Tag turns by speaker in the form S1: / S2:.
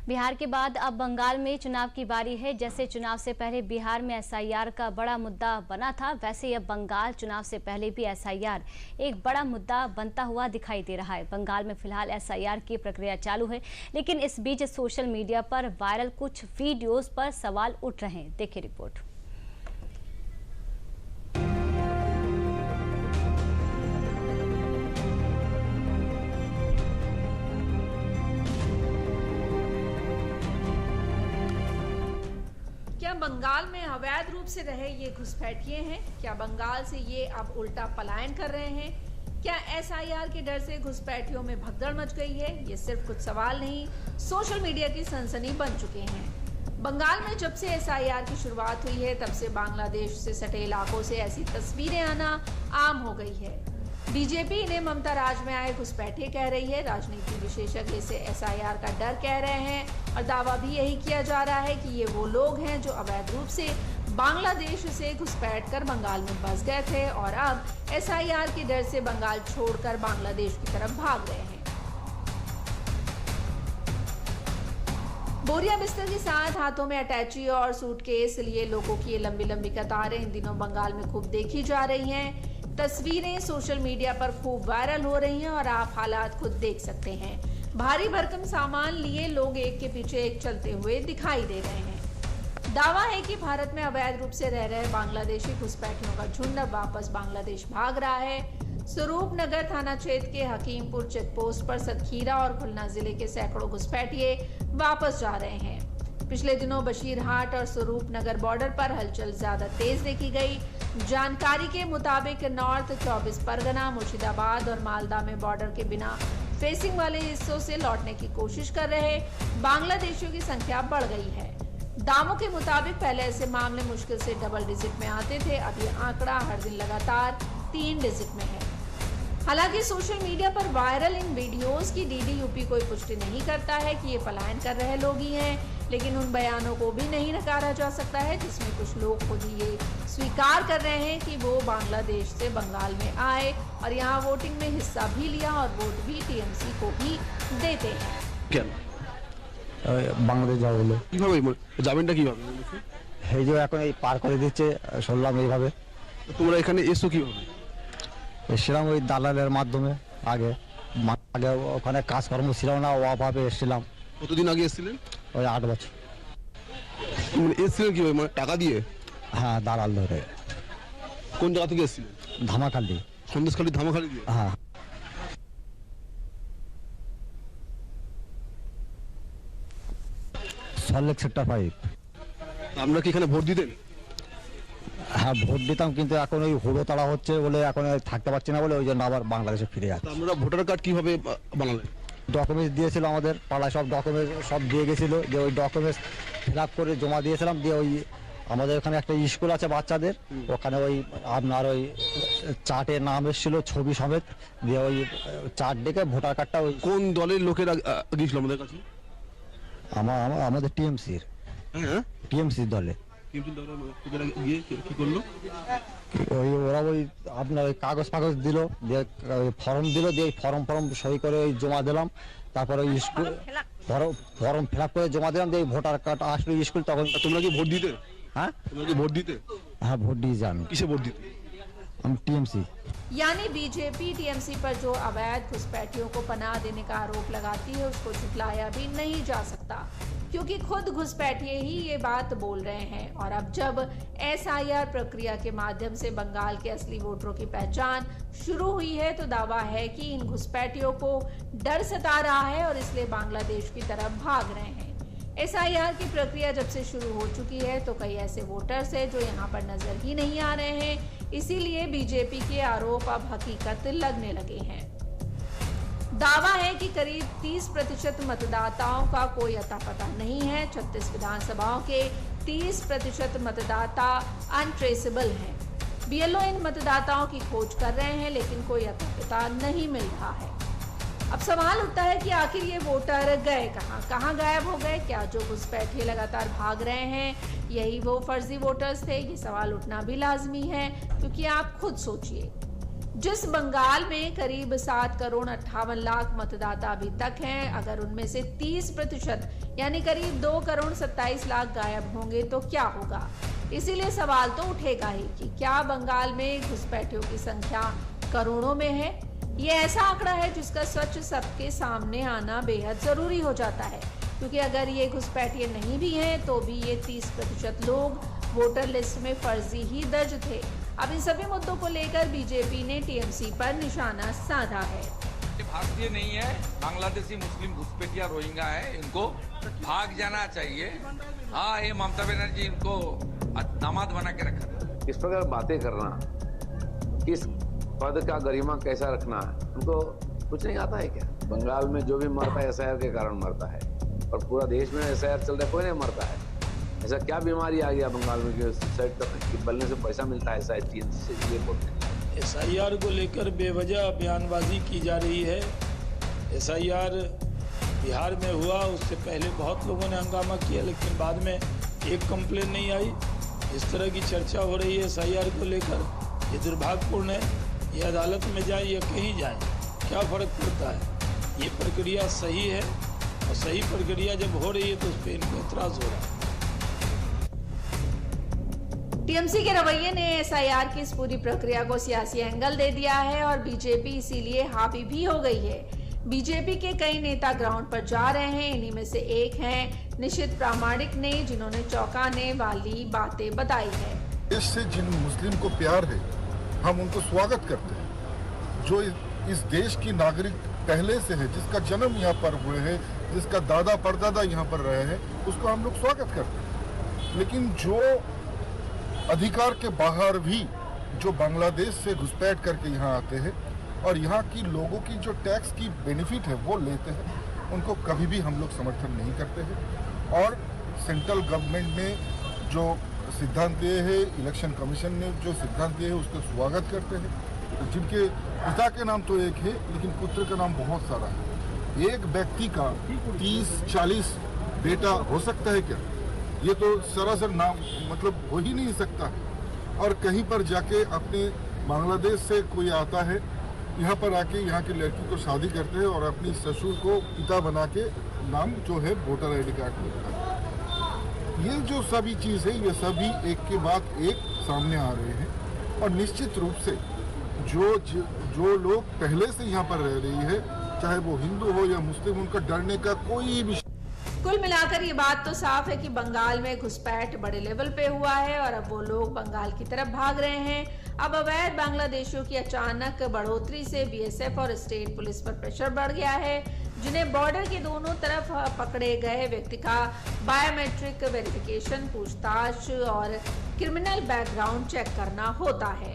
S1: बिहार के बाद अब बंगाल में चुनाव की बारी है। जैसे चुनाव से पहले बिहार में एसआईआर का बड़ा मुद्दा बना था, वैसे ही अब बंगाल चुनाव से पहले भी एसआईआर एक बड़ा मुद्दा बनता हुआ दिखाई दे रहा है। बंगाल में फिलहाल एसआईआर की प्रक्रिया चालू है, लेकिन इस बीच सोशल मीडिया पर वायरल कुछ वीडियोज पर सवाल उठ रहे हैं। देखिए रिपोर्ट।
S2: क्या बंगाल में अवैध रूप से रहे ये घुसपैठिए हैं? क्या बंगाल से ये अब उल्टा पलायन कर रहे हैं? क्या एसआईआर के डर से घुसपैठियों में भगदड़ मच गई है? ये सिर्फ कुछ सवाल नहीं, सोशल मीडिया की सनसनी बन चुके हैं। बंगाल में जब से एसआईआर की शुरुआत हुई है, तब से बांग्लादेश से सटे इलाकों से ऐसी तस्वीरें आना आम हो गई है। बीजेपी इन्हें ममता राज में आए घुसपैठिए कह रही है। राजनीति विशेषज्ञ इसे एसआईआर का डर कह रहे हैं और दावा भी यही किया जा रहा है कि ये वो लोग हैं जो अवैध रूप से बांग्लादेश से घुसपैठ कर बंगाल में बस गए थे और अब एसआईआर के डर से बंगाल छोड़कर बांग्लादेश की तरफ भाग रहे हैं। बोरिया बिस्तर के साथ हाथों में अटैची और सूटकेस लिए लोगों की ये लंबी लंबी कतारें इन दिनों बंगाल में खूब देखी जा रही हैं। तस्वीरें सोशल मीडिया पर खूब वायरल हो रही हैं और आप हालात खुद देख सकते हैं। भारी भरकम सामान लिए लोग एक के पीछे एक चलते हुए दिखाई दे रहे हैं। दावा है कि भारत में अवैध रूप से रह रहे बांग्लादेशी घुसपैठियों का झुंड अब वापस बांग्लादेश भाग रहा है। स्वरूप नगर थाना क्षेत्र के हकीमपुर चेकपोस्ट पर सतखीरा और खुलना जिले के सैकड़ों घुसपैठिए वापस जा रहे हैं। पिछले दिनों बशीरहाट और स्वरूप नगर बॉर्डर पर हलचल ज्यादा तेज देखी गई। जानकारी के मुताबिक नॉर्थ 24 परगना, मुर्शिदाबाद और मालदा में बॉर्डर के बिना फेसिंग वाले हिस्सों से लौटने की कोशिश कर रहे बांग्लादेशियों की संख्या बढ़ गई है। दावों के मुताबिक पहले ऐसे मामले मुश्किल से डबल डिजिट में आते थे, अब ये आंकड़ा हर दिन लगातार 3 डिजिट में है। हालांकि सोशल मीडिया पर वायरल इन वीडियोस की डीडीयूपी कोई पुष्टि नहीं करता है कि ये पलायन कर रहे लोग ही हैं, लेकिन उन बयानों को भी नहीं नकारा जा सकता है जिसमें कुछ लोग खुद ही ये स्वीकार कर रहे हैं कि वो बांग्लादेश से बंगाल में आए और यहाँ वोटिंग में हिस्सा भी लिया और वोट भी टीएमसी को भी देते हैं।
S3: क्या
S4: বাংলাদেশ যাবো বলে
S3: কিভাবে যাবেনটা কিভাবে
S4: এই যে এখন এই পার করে দিচ্ছে শুনলাম এইভাবে।
S3: তোমরা এখানে এসো কিভাবে?
S4: এসেছিলাম ওই দালালের মাধ্যমে। আগে ওখানে কাজকর্ম ছিল না, অভাবে এসেছিলাম।
S3: কতদিন আগে এসেছিলেন?
S4: ওই 8 বছর।
S3: মানে এসেছিলেন কিভাবে, মানে টাকা দিয়ে?
S4: হ্যাঁ, দালাল ধরে।
S3: কোন জায়গা থেকে এসেছিলেন?
S4: ধামাখালি।
S3: সন্দেশখালী ধামাখালি দিয়ে?
S4: হ্যাঁ। সল্টলেক সেক্টর 5।
S3: আপনারা কি এখানে ভোট দিতেন?
S4: হ্যাঁ, ভোট দিতাম, কিন্তু এখন ওই হুড়ো তাড়া হচ্ছে বলে এখন থাকতে পারছি না বলে ওই জন্য আবার বাংলাদেশে ফিরে যাচ্ছে।
S3: আপনারা ভোটার কার্ড কিভাবে বানালেন?
S4: ডকুমেন্টস দিয়েছিল, আমাদের পাড়ায় সব ডকুমেন্টস সব দিয়ে গেছিলো, যে ওই ডকুমেন্টস ফিল আপ করে জমা দিয়েছিলাম। দিয়ে ওই আমাদের ওখানে একটা স্কুল আছে বাচ্চাদের, ওখানে ওই আপনার ওই চার্টে নাম এসেছিল ছবি সমেত। দিয়ে ওই চার্ট ডেকে ভোটার কার্ডটা ওই
S3: কোন দলের লোকেরা গিয়েছিল আমাদের কাছে?
S4: আমাদের টিএমসির।
S3: হ্যাঁ,
S4: টিএমসির দলে।
S3: গিয়ে কি করলো?
S4: ওই ওরা ওই আপনার ওই কাগজ ফাগজ দিল, দিয়ে ফর্ম দিল, দিয়ে ফর্ম সই করে ওই জমা দিলাম। তারপরে ওই স্কুল ফর্ম ফিল আপ করে জমা দিলাম, দিয়ে ভোটার কার্ড আসলো স্কুল। তখন
S3: তোমরা কি ভোট দিতে?
S4: हाँ,
S3: তোমরা কি ভোট দিতে?
S4: हाँ, वोट दी जान।
S3: किसे वोट देते?
S4: हम टीएमसी।
S2: यानी बीजेपी टीएमसी पर जो अवैध घुसपैठियों को पनाह देने का आरोप लगाती है उसको झुठलाया भी नहीं जा सकता, क्योंकि खुद घुसपैठिए ही ये बात बोल रहे हैं। और अब जब एसआईआर प्रक्रिया के माध्यम से बंगाल के असली वोटरों की पहचान शुरू हुई है, तो दावा है कि इन घुसपैठियों को डर सता रहा है और इसलिए बांग्लादेश की तरफ भाग रहे हैं। एसआईआर की प्रक्रिया जब से शुरू हो चुकी है तो कई ऐसे वोटर्स हैं जो यहाँ पर नजर ही नहीं आ रहे हैं, इसीलिए बीजेपी के आरोप अब हकीकत लगने लगे हैं। दावा है कि करीब 30% मतदाताओं का कोई अता पता नहीं है। 36 विधानसभाओं के 30% मतदाता अनट्रेसेबल हैं। बीएलओ इन मतदाताओं की खोज कर रहे हैं, लेकिन कोई अता पता नहीं मिल रहा है। अब सवाल उठता है कि आखिर ये वोटर गए कहाँ गायब हो गए? क्या जो घुसपैठिए लगातार भाग रहे हैं यही वो फर्जी वोटर्स थे? ये सवाल उठना भी लाजमी है, क्योंकि आप खुद सोचिए, जिस बंगाल में करीब 7 करोड़ 58 लाख मतदाता अभी तक हैं, अगर उनमें से 30% यानी करीब 2 करोड़ 27 लाख गायब होंगे तो क्या होगा। इसीलिए सवाल तो उठेगा ही कि क्या बंगाल में घुसपैठियों की संख्या करोड़ों में है। ये ऐसा आंकड़ा है जिसका सच सबके सामने आना बेहद जरूरी हो जाता है, क्योंकि अगर ये घुसपैठिए नहीं भी हैं तो भी ये 30% लोग वोटर लिस्ट में फर्जी ही दर्ज थे। अब इन सभी मुद्दों को लेकर बीजेपी ने टीएमसी पर निशाना साधा है।
S5: भारतीय नहीं है, बांग्लादेशी मुस्लिम घुसपैठिया रोहिंग्या है, इनको भाग जाना चाहिए। हाँ, ये ममता बनर्जी इनको दामाद बना के रखा।
S6: इस प्रकार बातें करना, किस पद का गरिमा कैसा रखना है, उनको कुछ नहीं आता है क्या। बंगाल में जो भी मरता है एसआईआर के कारण मरता है, और पूरा देश में एसआईआर चल रहा है, कोई नहीं मरता है। ऐसा क्या बीमारी आ गया बंगाल में कि सुसाइड करने की बलने से पैसा मिलता है शायद टीएमसी से, ये बोलते हैं।
S7: एसआईआर को लेकर बेवजह बयानबाजी की जा रही है। एसआईआर बिहार में हुआ, उससे पहले बहुत लोगों ने हंगामा किया, लेकिन बाद में एक कंप्लेन नहीं आई। इस तरह की चर्चा हो रही है एसआईआर को लेकर, ये दुर्भाग्यपूर्ण है। ये अदालत में जाए या कहीं जाए, क्या फर्क पड़ता है। ये प्रक्रिया सही है, और सही प्रक्रिया जब हो रही है तो उस पर इनको एतराज हो रहा है।
S2: टीएमसी के रवैये ने एसआईआर की इस पूरी प्रक्रिया को सियासी एंगल दे दिया है और बीजेपी इसीलिए हावी भी हो गई है। बीजेपी के कई नेता ग्राउंड पर जा रहे हैं। इन्हीं में से एक हैं निशित प्रामाणिक ने, जिन्होंने चौंकाने वाली बातें बताई है।
S8: देश से जिन मुस्लिम को प्यार है, हम उनको स्वागत करते हैं। जो इस देश की नागरिक पहले से है, जिसका जन्म यहाँ पर हुए हैं, जिसका दादा परदादा यहाँ पर रहे हैं, उसको हम लोग स्वागत करते हैं। लेकिन जो अधिकार के बाहर भी जो बांग्लादेश से घुसपैठ करके यहाँ आते हैं और यहाँ की लोगों की जो टैक्स की बेनिफिट है वो लेते हैं, उनको कभी भी हम लोग समर्थन नहीं करते हैं। और सेंट्रल गवर्नमेंट ने जो सिद्धांत दिए हैं, इलेक्शन कमीशन ने जो सिद्धांत दिए हैं, उसका स्वागत करते हैं। जिनके पिता के नाम तो एक है, लेकिन पुत्र का नाम बहुत सारा है। एक व्यक्ति का 30-40 बेटा हो सकता है क्या? ये तो सरासर नाम मतलब हो ही नहीं सकता। और कहीं पर जाके अपने बांग्लादेश से कोई आता है, यहाँ पर आके यहाँ की लड़की को शादी करते हैं और अपनी ससुर को पिता बना के नाम जो है वोटर आई डी कार्ड मिलता है। ये जो सभी चीज़ है, ये सभी एक के बाद एक सामने आ रहे हैं। और निश्चित रूप से जो लोग पहले से यहाँ पर रह रही है, चाहे वो हिंदू हो या मुस्लिम, उनका डरने का कोई भी।
S2: कुल मिलाकर ये बात तो साफ है कि बंगाल में घुसपैठ बड़े लेवल पे हुआ है और अब वो लोग बंगाल की तरफ भाग रहे हैं। अब अवैध बांग्लादेशियों की अचानक बढ़ोतरी से बीएसएफ और स्टेट पुलिस पर प्रेशर बढ़ गया है, जिन्हें बॉर्डर के दोनों तरफ पकड़े गए व्यक्ति का बायोमेट्रिक वेरिफिकेशन, पूछताछ और क्रिमिनल बैकग्राउंड चेक करना होता है।